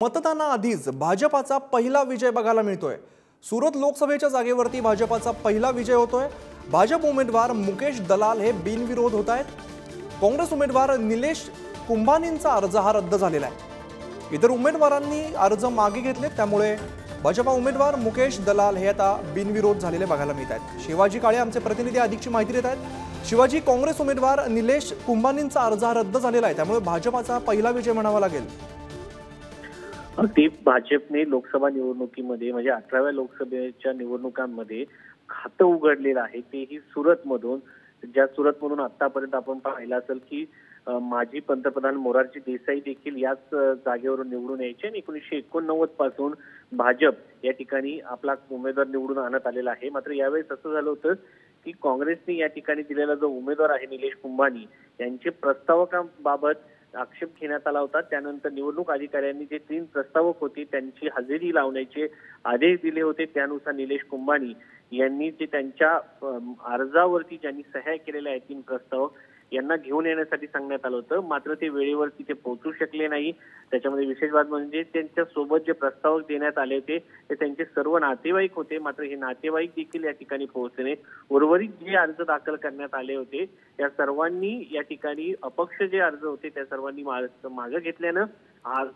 मतदानाआधीच भाजपाचा पहिला विजय बघायला मिळतोय। सुरत लोकसभेच्या जागेवरती भाजपाचा पहिला विजय होतोय। भाजप उमेदवार मुकेश दलाल हे बिनविरोध होत आहेत। काँग्रेस उमेदवार निलेश कुंभानींचा अर्ज हा रद्द झालेला आहे। इतर उमेदवारांनी अर्ज मागे घेतले, त्यामुळे भाजपा उमेदवार मुकेश दलाल हे आता बिनविरोध झालेले बघायला मिळत आहेत। शिवाजी काळे आमचे प्रतिनिधी अधिकची माहिती देत आहेत। शिवाजी, काँग्रेस उमेदवार निलेश कुंभानींचा अर्ज हा रद्द झालेला आहे, त्यामुळे भाजपाचा पहिला विजय म्हणावा लागेल। अगदी भाजपने लोकसभा निवडणुकीमध्ये म्हणजे 18व्या लोकसभेच्या निवडणुकांमध्ये खातं उघडलेलं आहे, तेही सुरतमधून। ज्या सुरतमधून आतापर्यंत आपण पाहिलं असेल की माजी पंतप्रधान मोरारजी देसाई देखील याच जागेवरून निवडून यायचे आणि 1989 पासून भाजप या ठिकाणी आपला उमेदवार निवडून आणत आलेला आहे। मात्र यावेळेस असं झालं होतं की काँग्रेसने या ठिकाणी दिलेला जो उमेदवार आहे निलेश कुंभानी यांचे प्रस्तावकांबाबत आक्षेप घेण्यात आला होता। त्यानंतर निवडणूक अधिकाऱ्यांनी जे 3 प्रस्तावक होते त्यांची हजेरी लावण्याचे आदेश दिले होते। त्यानुसार निलेश कुंभानी यांनी जे त्यांच्या अर्जावरती ज्यांनी सह्या केलेल्या आहेत 3 प्रस्तावक यांना घेऊन येण्यासाठी सांगण्यात आलं होतं, मात्र ते वेळेवर तिथे पोहोचू शकले नाही। त्याच्यामध्ये विशेष बात म्हणजे त्यांच्या सोबत जे प्रस्तावक देण्यात आले होते ते त्यांचे सर्व नातेवाईक होते, मात्र हे नातेवाईक देखील या ठिकाणी पोहोचले। उर्वरित जे अर्ज दाखल करण्यात आले होते त्या सर्वांनी या ठिकाणी अपक्ष जे अर्ज होते त्या सर्वांनी मागे घेतल्यानं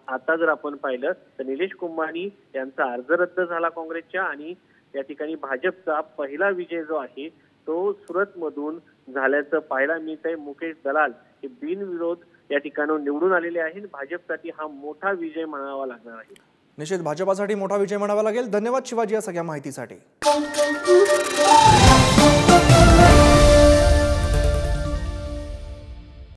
आता जर आपण पाहिलं तर निलेश कुंभानी यांचा अर्ज रद्द झाला काँग्रेसच्या आणि या ठिकाणी भाजपचा पहिला विजय जो आहे तो सुरतमधून झाल्याचं पाहायला मिळतंय। मुकेश दलाल हे बिनविरोध या ठिकाणी निवडून आलेले आहेत। भाजपसाठी हा मोठा विजय म्हणावा लागणार आहे। निश्चित भाजपासाठी मोठा विजय म्हणावा लागेल। धन्यवाद शिवाजी या सगळ्या माहितीसाठी।